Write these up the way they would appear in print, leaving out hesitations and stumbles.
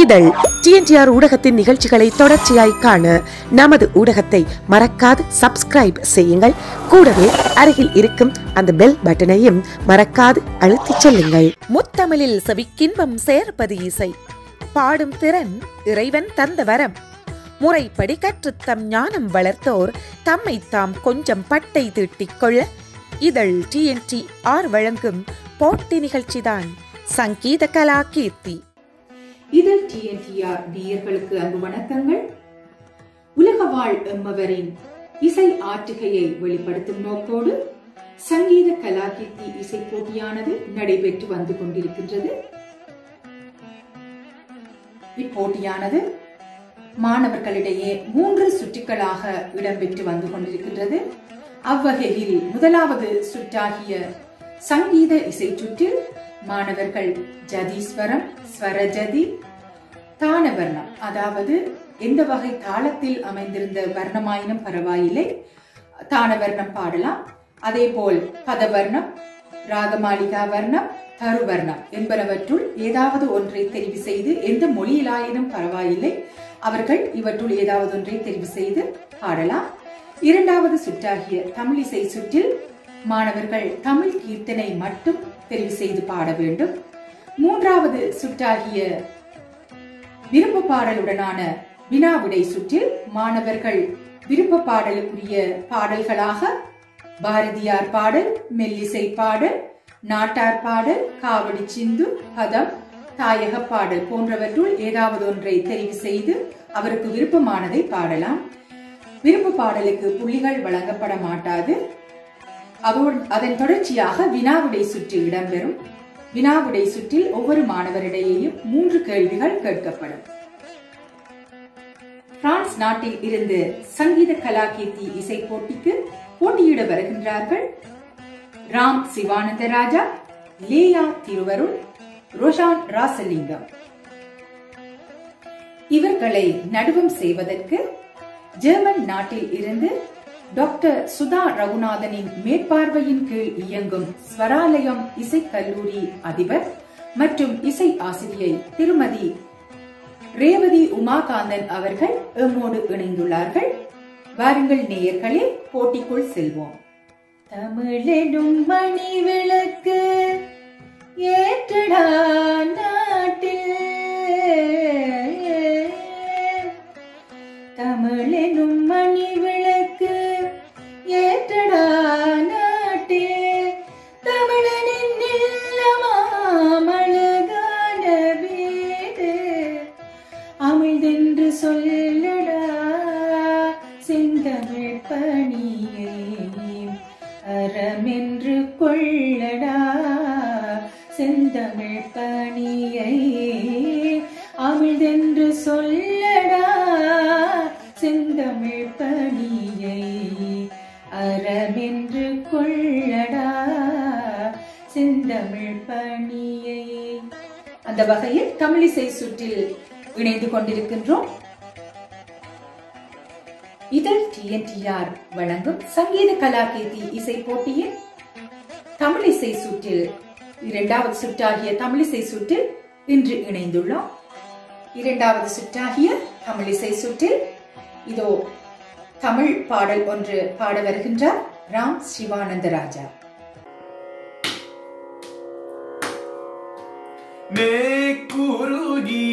இதழ் டிஎன்டிஆர் ஊடகத்தின் நிகழ்ச்சிகளை தொடர்ச்சியாய் காண நமது ஊடகத்தை மறக்காது சப்ஸ்கிரைப் செய்யுங்கள். கூடவே அருகில் இருக்கும் அந்த பெல் பட்டனையும் மறக்காது அழுத்திச் செல்லுங்கள். முத்தமிழில் செவிக்கின்பம் சேர்ப்பது இசை, பாடும் திறன் இறைவன் தந்த வரம். முறைப்படி கற்றுத் தம் ஞானம் வளர்த்தோர் தம்மை தாம் கொஞ்சம் பட்டை தீட்டிக் கொள்ள இதழ் டிஎன்டிஆர் வழங்கும் போட்டி நிகழ்ச்சிதான் சங்கீத கலா கீர்த்தி. இதழ் டிஎன்டிஆர் நேயர்களுக்கு அன்பு வணக்கங்கள். உலக வாழ் எம்மவரின் இசை ஆற்றுகையை வெளிப்படுத்தும் நோக்கோடு சங்கீத கலாகீர்த்தி இசை போட்டியானது நடைபெற்று வந்து கொண்டிருக்கின்றது. இப்போட்டியானது மாணவர்களிடையே 3 சுற்றுக்களாக இடம்பெற்று வந்து கொண்டிருக்கின்றது. அவ்வகையில் முதலாவது சுற்றாகிய சங்கீத இசை சுற்றில் மாணவர்கள் ஜதீஸ்வரம், ஸ்வரஜதி, தானவர்ணம், அதாவது எந்த வகை தாளத்தில் அமைந்திருந்த வர்ணமாயினும் பரவாயில்லை, தானவர்ணம் பாடலாம். அதே போல் பதவர்ணம், ராகமாளிகா வர்ணம், தருவர்ணம் என்பனவற்றுள் ஏதாவது ஒன்றை தெரிவு செய்து, எந்த மொழியிலாயினும் பரவாயில்லை, அவர்கள் இவற்றுள் ஏதாவது ஒன்றை தெரிவு செய்து பாடலாம். இரண்டாவது சுற்றாகிய தமிழிசை சுற்றில் மாணவர்கள் தமிழ் கீர்த்தனை மட்டும் தெரிவு செய்து பாட வேண்டும். மூன்றாவது சுற்றாகிய விருப்ப பாடலுடனான வினாவிடை சுற்றில் மாணவர்கள் விருப்ப பாடலுக்குரிய பாடல்களாக பாரதியார் பாடல், மெல்லிசை பாடல், நாட்டார் பாடல், காவடி சிந்து, பதம், தாயக பாடல் போன்றவற்றுள் ஏதாவது ஒன்றை தெரிவு செய்து அவருக்கு விருப்பமானதை பாடலாம். விருப்ப பாடலுக்கு புள்ளிகள் வழங்கப்பட மாட்டாது. அதன் தொடர்ச்சியாக வினாவிடை சுற்று இடம்பெறும். வினாவிடை சுற்றில் ஒவ்வொரு மாணவரிடையேயும் 3 கேள்விகள் கேட்கப்படும். பிரான்ஸ் நாட்டில் இருந்து சங்கீத கலாகீர்த்தி இசை போட்டிக்கு போட்டியிட வருகின்றார்கள் ராம் சிவானந்தராஜா, லேயா திருவருள், ரோஷான் ராசலிங்கம். இவர்களை நடுவம் செய்வதற்கு ஜெர்மன் நாட்டில் இருந்து டாக்டர் சுதா ரகுநாதனின் மேற்பார்வையின் கீழ் இயங்கும் ஸ்வராலயம் இசைக்கல்லூரி அதிபர் மற்றும் இசை ஆசிரியை திருமதி ரேவதி உமாகாந்தன் அவர்கள் எம்மோடு இணைந்துள்ளார்கள். வாருங்கள் நேயர்களே, போட்டிக்குள் செல்வோம். தமிழெனும் மணி விளக்கு ஏற்றடா நாட்டில், தமிழெனும் மணி விளக்கு ஏற்றடா நாட்டில், தமிழனின் இல்லமாம் அழகான வீடு, அமிழ்தென்று சொல்லடா செந்தமிழ் பணியை, அறமென்று கொள்ளடா செந்தமிழ் பணியை, அமிழ்தென்று சொல்லடா செந்தமிழ் பணியை, அறமென்று கொள்ளடா செந்தமிழ் பணியை. அந்த வகையில் தமிழிசை சுற்றில் இணைந்து கொண்டிருக்கின்றோம். இதழ் டிஎன்டிஆர் வழங்கும் சங்கீத கலாகீர்த்தி இசை போட்டியில் தமிழிசை சுற்றில் இரண்டாவது சுற்றாகிய தமிழிசை சுற்றில் இன்று இணைந்துள்ளோம். இரண்டாவது சுற்றாகிய தமிழிசை சுற்றில் இதோ தமிழ் பாடல் ஒன்று பாட வருகின்றார் ராம் சிவானந்தராஜா. மேற்குருகி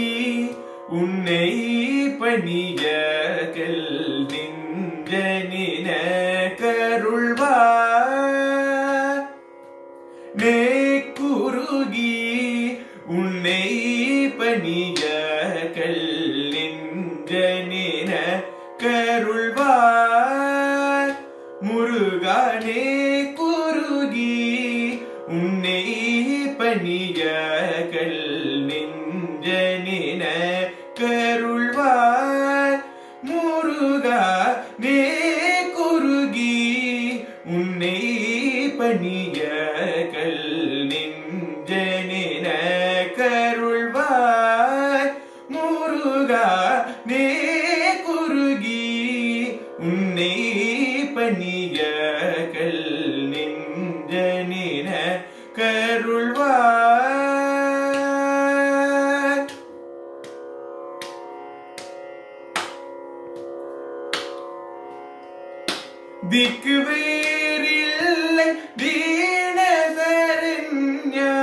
உன்னை பணிய கல்விஞ்சனின கருள்வார், மேற்குருகி உன்னை பணிய கல்விஞ்சனின கருள்வார், முருகனே குருகி உன்னை பணிய கல் நெஞ்சனின கருள்வார், முருகனே குருகி உன்னை பணிய கல் நெஞ்சனின கருள்வார், முருகனே குருகி உன்னை பணிய கல் நெஞ்சனின கருள்வார். திக்கு வேறில்லை தீன சரண்யா.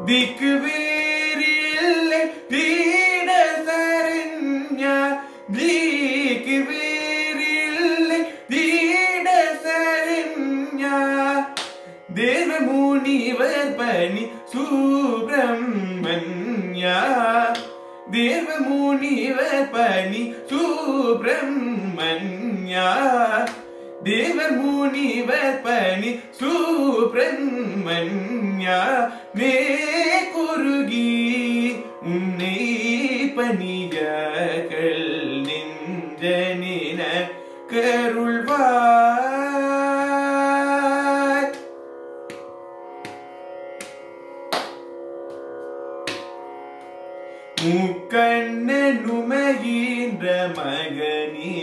திக்கு வேறில்லை தீன சரண்யா. திக்கு வேறில்லை தீன சரண்யா. தேவ முனிவர் பணி சுப்பிரமண்யா. தேவ முனிவர் பணி சுப்பிரமண்யா. தேவர் முனிவர் பணி சுப்பிரமண்யா. மே குருகி உன்னை பணிகள் நெஞ்சனின கருள்வாய். முக்கண்ணனுமகின்ற மகனே.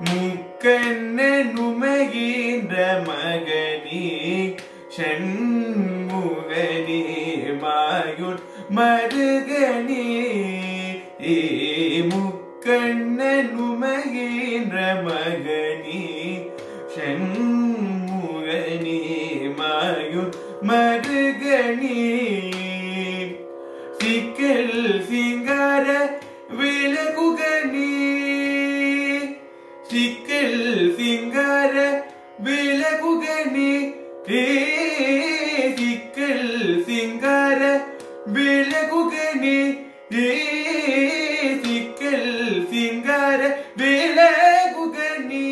முக்கண்ணனுமகின்ற மகனே. ஷண்முகனே மாயுன் மருகனே. முக்கண்ணனுமகின்ற மகனே. ஷண்முகனே மாயுன் மருகனே. சிக்கல் சிங்கார விலகுகனே. சிக்கல் சிங்கார விலகுகனே. சிக்கல் சிங்கார விலகுகனே. சிக்கல் சிங்கார விலகுகனே.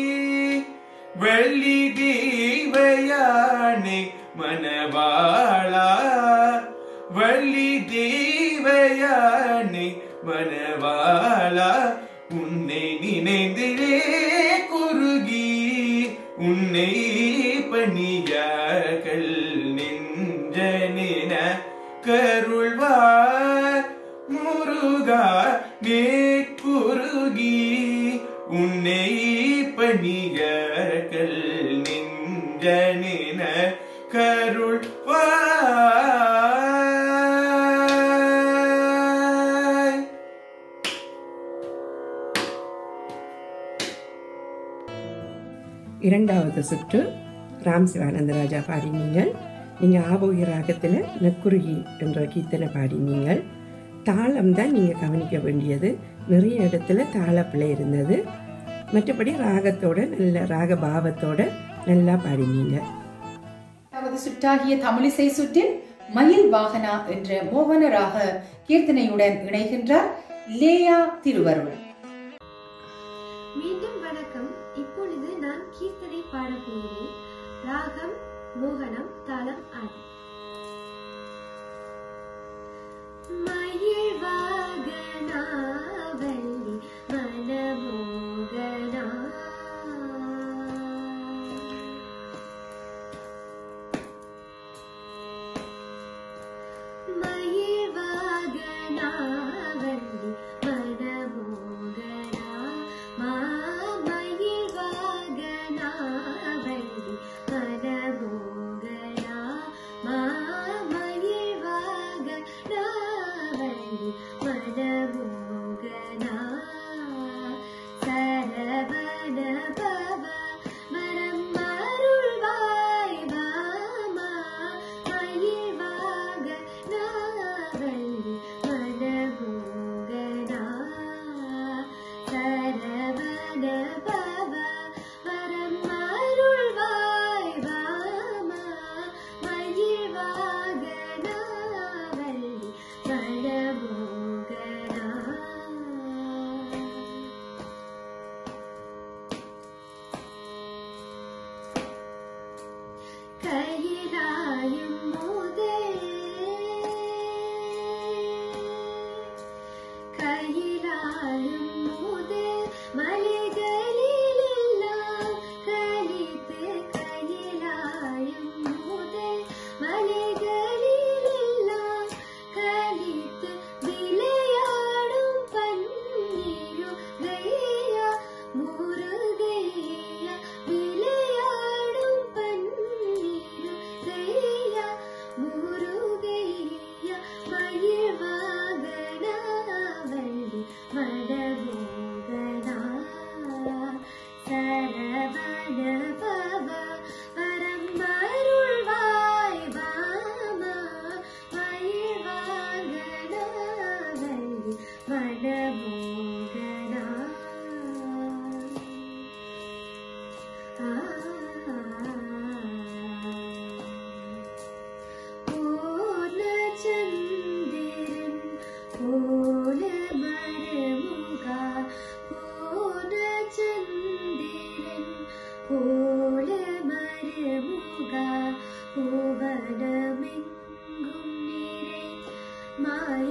வள்ளி தேவயானே மனவாளா. வள்ளி தேவயானே மனவாளா. உன்னை நினைந்திலே குருகி உன்னை பணியார்கள் நெஞ்சனின கருள்வார். முருகா நே குருகி உன்னை பணியார்கள் நெஞ்சனின கருள்வாய். இரண்டாவது சுற்று ராம் சிவானந்தராஜா பாடினீங்கள். நீங்கள் ஆபோகி ராகத்தில் நெக்குருகி என்ற கீர்த்தனை பாடினீங்கள். தாளம் தான் நீங்கள் கவனிக்க வேண்டியது. நிறைய இடத்துல தாளப்பிழை இருந்தது. மற்றபடி ராகத்தோட நல்ல ராக பாவத்தோட நல்லா பாடினீங்க. சுற்றாகிய தமிழிசை சுற்றில் மயில் வாகனா என்ற மோகன ராக கீர்த்தனையுடன் இணைகின்றார் லேயா திருவருள். மீண்டும் வணக்கம். இப்பொழுது நான் கீர்த்தனை பாடப்போகிறேன். ராகம் மோகனம், தாளம் ஆதி. மயில் வாகனா வள்ளி மனமோகனா. மயில் வாகனா வள்ளி மனமோகனா. மயில் வாகனா வள்ளி மனமோகனா. மயில் வாகனா வள்ளி மனமோகனா. சரவண பவ மனம் அருள்வாய் வாமா. மயில் வாகனா வள்ளி மனமோகனா.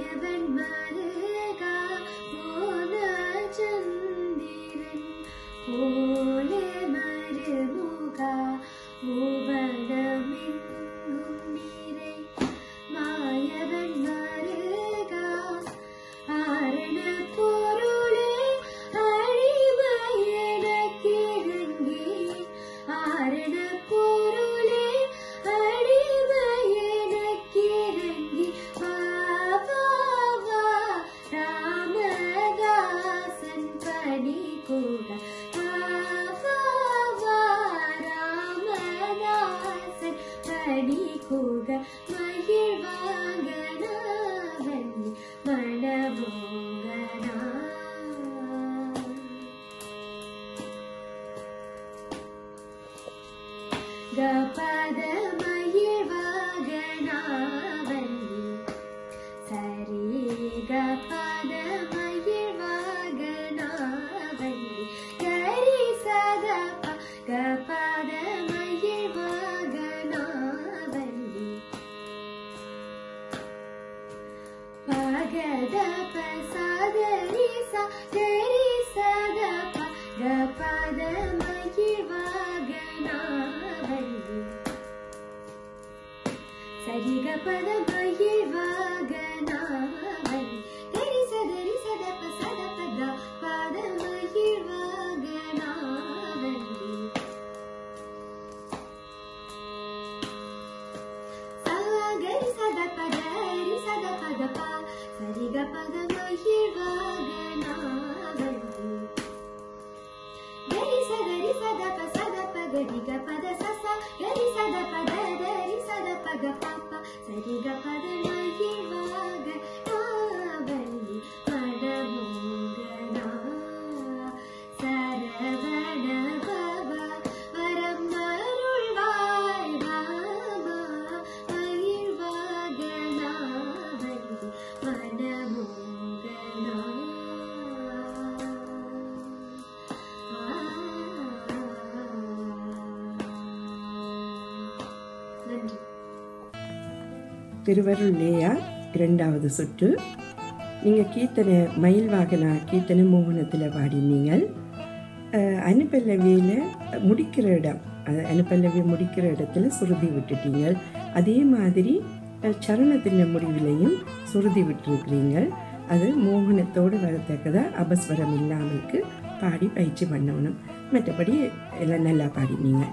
மாயவன் மருகா போன சந்திரன் போல மருமுகா மூவனமெங்கும் நிறை மாயவன் மருகா ஆரண பொருளே அடிமையனக்கிறங்கி ஆரண பொருளே அடிமையனக்கிறங்கி பாவா ராமதாசன் பணி கூட பாவா ராமதாசன் பணி கூட மகிழ்வாங்கனாவன் மணமோகனா கபத மகிழ்வாகனாவன் சரி கபத மகிழ்வாகனாவன் கரி சதப கபத மகிழ்வாகனாவன் பகதப சதரி சரி சதப கபத மகிழ்வாகனாவன் சரி கபத மகிழ்வாகனாவன் கரி சதப சதப கபத மகிழ்வாகனாவன் சாகரி சதபதரி சதபதப சரி கபத மகிழ்வாகனாவன் கரி சதப சதப கரி கபத சச கரி சதபத தரி சதப கபப சரி கபத மகிழ்வாகனாவன் மடமோகனா சரவண பவ வரம் அருள்வாய் ராமா மகிழ்வாகனாவன் மடமோகனா நன்றி. திருவருள் லேயா இரண்டாவது சுற்று. நீங்கள் கீர்த்தனை மயில் வாகனா கீர்த்தனை மோகனத்தில் பாடினீங்கள். அனுப்பல்லவியில் முடிக்கிற இடம், அது அனுப்பல்லவி முடிக்கிற இடத்துல சுருதி விட்டுட்டீங்க. அதே மாதிரி சரணத்தின் முடிவிலையும் சுருதி விட்டுருக்கிறீங்கள். அது மோகனத்தோடு வரத்தக்கதாக அபஸ்வரம் இல்லாமலுக்கு பாடி பயிற்சி பண்ணணும். மற்றபடி எல்லாம் நல்லா பாடினீங்க.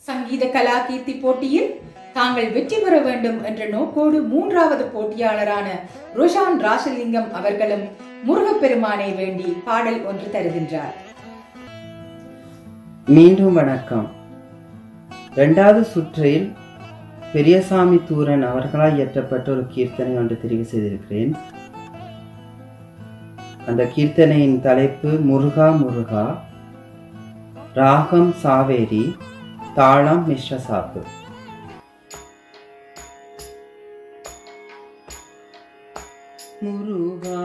சங்கீத கலா கீர்த்தி போட்டியில் தாங்கள் வெற்றி பெற வேண்டும் என்ற நோக்கோடு மூன்றாவது போட்டியாளரான ரோஷான் ராசலிங்கம் அவர்களும் முருகப்பெருமானை வேண்டி பாடல் ஒன்று தருகின்றார். மீண்டும் வணக்கம். இரண்டாவது சுற்றில் பெரியசாமி தூரன் அவர்களால் இயற்றப்பட்ட ஒரு கீர்த்தனை ஒன்று தெரிவு செய்திருக்கிறேன். அந்த கீர்த்தனையின் தலைப்பு முருகா முருகா, ராகம் சாவேரி, தாளம் மிஸ்ர சாப்பு. முருகா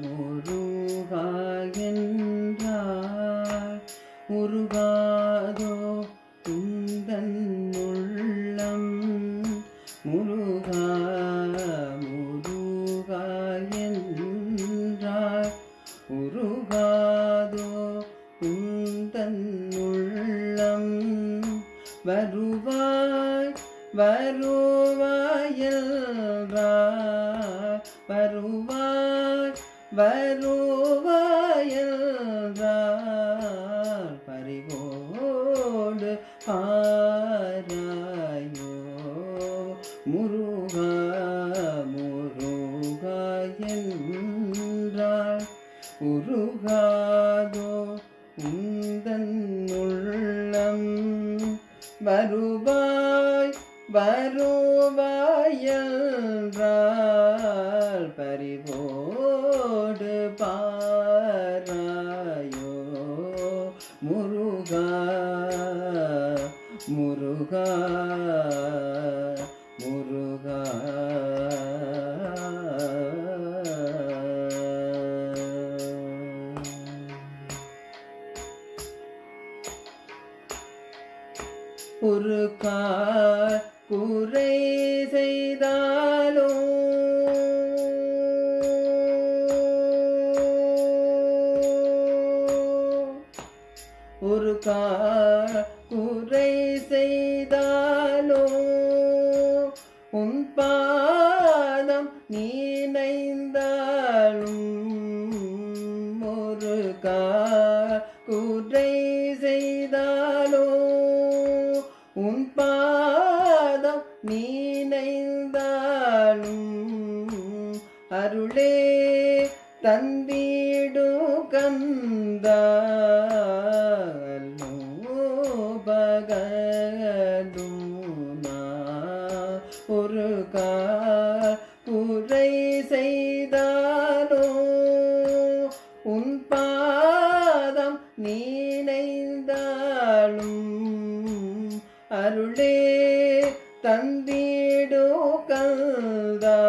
முருகா என்றார் முருகாதோ உந்தன் உள்ளம், முருகா முருகா என்றார் முருகாதோ உந்தன் உள்ளம், வருவாய் வருவாயல்றார் வருவாய் வருவாயல்றார் பறிவோடு பாராயோ, முருகா முருகா என்றார் உருகாதோ உந்தன் உள்ளம், வருவாய் வருவாயல்றால் பறிவோடு பாராயோ, முருகா முருகா முருகா. ஒரு குறை செய்தாலோ உன் பாதம் நீனைந்தாலும் ஒரு குறை செய்தாலோ உன் பாதம் நீனைந்தாலும் அருளே தந்திடு கந்தா ஒரு குறை செய்தாலோ உன் பாதம் நீனைந்தாலும் அருளே தந்திடு கந்தா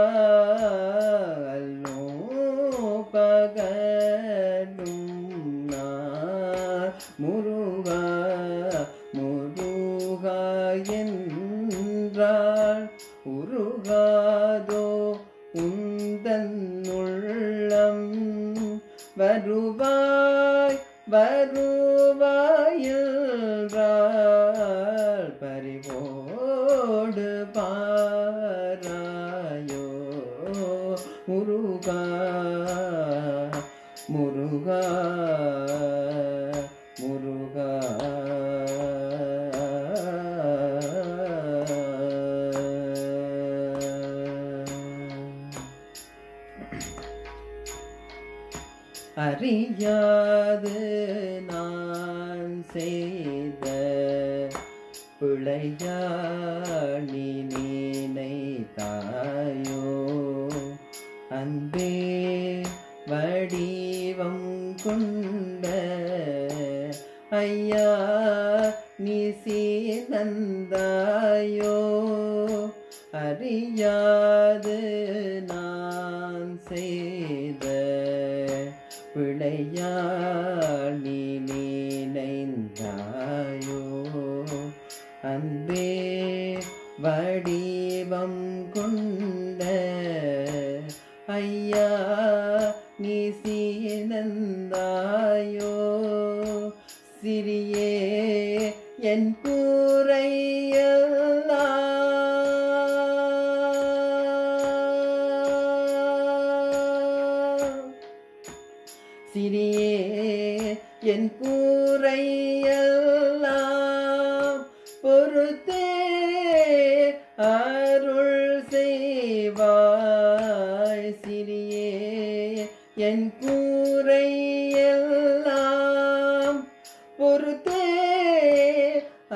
முருகா முருகா என்றால் உருகாதோ உந்தன் உள்ளம் வருவாய் வருவாய் என்றால் பறிவோடு பாராயோ முருகா முருகா முருகா அறியாது நான் செய்த பிழையாணி நினைத்தாயோ அன்பே வடிவம் கொண்ட ஐயா நீ சீனந்தாயோ அறியாது நான் செய்த பிழையாணி நினைந்தாயோ அன்பே வடிவம் கொண்ட ஐயா நீ சீனந்தாயோ சிறியே என் கூரையெல்லாம் சிறியே என் கூரையெல்லாம் பொறுத்தே அருள் செய்வாய் சிறியே என் கூரையெல்லாம் பொறுத்தே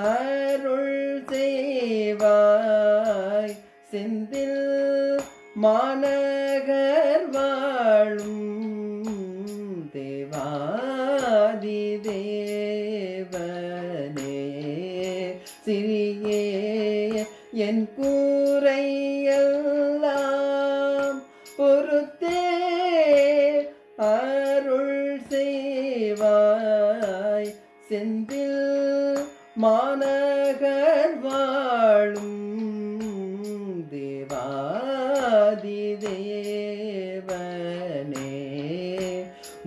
அருள் செய்வாய் செந்தில் மாநகர் வாழும் தேவாதி தேவனே சிறியே என் கூரையெல்லாம் பொறுத்தே அருள் செய்வாய் செந்தில் மாநகர் வாழும் தேவாதி தேவனே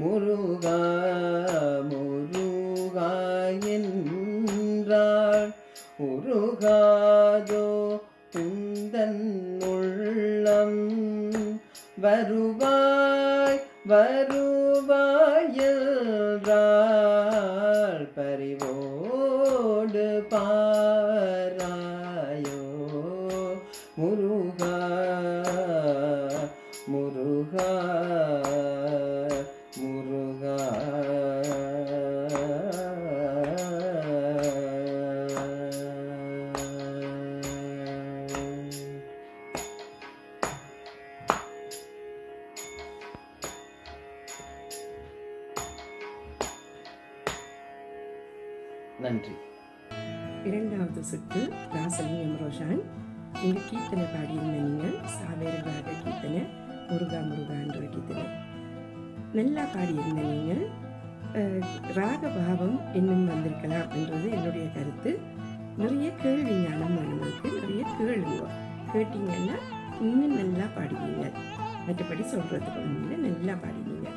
முருகா முருகா என்றால் உருகாதோ உந்தன் உள்ளம் வருவாய் வருவாய் என்றால் பறிவோடு பாராயோ முருகா முருகா முருகா நன்றி. இரண்டாவது சுற்று ராசலிங்கம் ரோஷான். நீங்கள் கீர்த்தனை பாடியிருந்த நீங்கள் சாவேர ராக கீர்த்தனை முருகா முருகா என்ற கீர்த்தனை நல்லா பாடியிருந்த நீங்கள் ராகபாவம் இன்னும் வந்திருக்கலாம் என்றது என்னுடைய கருத்து. நிறைய கேள்வி ஞானம் வேணுங்களுக்கு நிறைய கேட்டீங்கன்னா இன்னும் நல்லா பாடுவீங்க. மற்றபடி சொல்றதுக்கு ஒன்றும் நல்லா பாடினீங்க.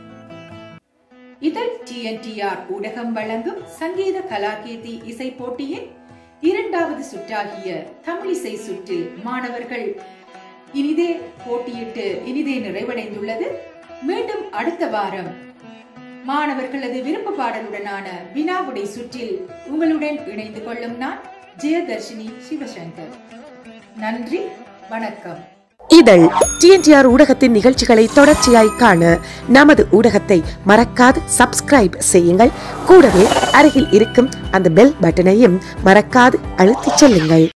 இதழ் TNTR ஊடகம் வழங்கும் சங்கீத கலாகீர்த்தி இசை போட்டியின் இரண்டாவது சுற்றாகிய தமிழிசை சுற்றில் மாணவர்கள் இனிதே போட்டியிட்டு இனிதே நிறைவடைந்துள்ளது. மீண்டும் அடுத்த வாரம் மாணவர்களது விருப்ப பாடலுடனான வினாவுடை சுற்றில் உங்களுடன் இணைந்து கொள்ளும் நான் ஜெயதர்ஷினி சிவசங்கர். நன்றி, வணக்கம். இதழ் டிஎன்டிஆர் ஊடகத்தின் நிகழ்ச்சிகளை தொடர்ச்சியாய் காண நமது ஊடகத்தை மறக்காது சப்ஸ்கிரைப் செய்யுங்கள். கூடவே அருகில் இருக்கும் அந்த பெல் பட்டனையும் மறக்காது அழுத்திச் செல்லுங்கள்.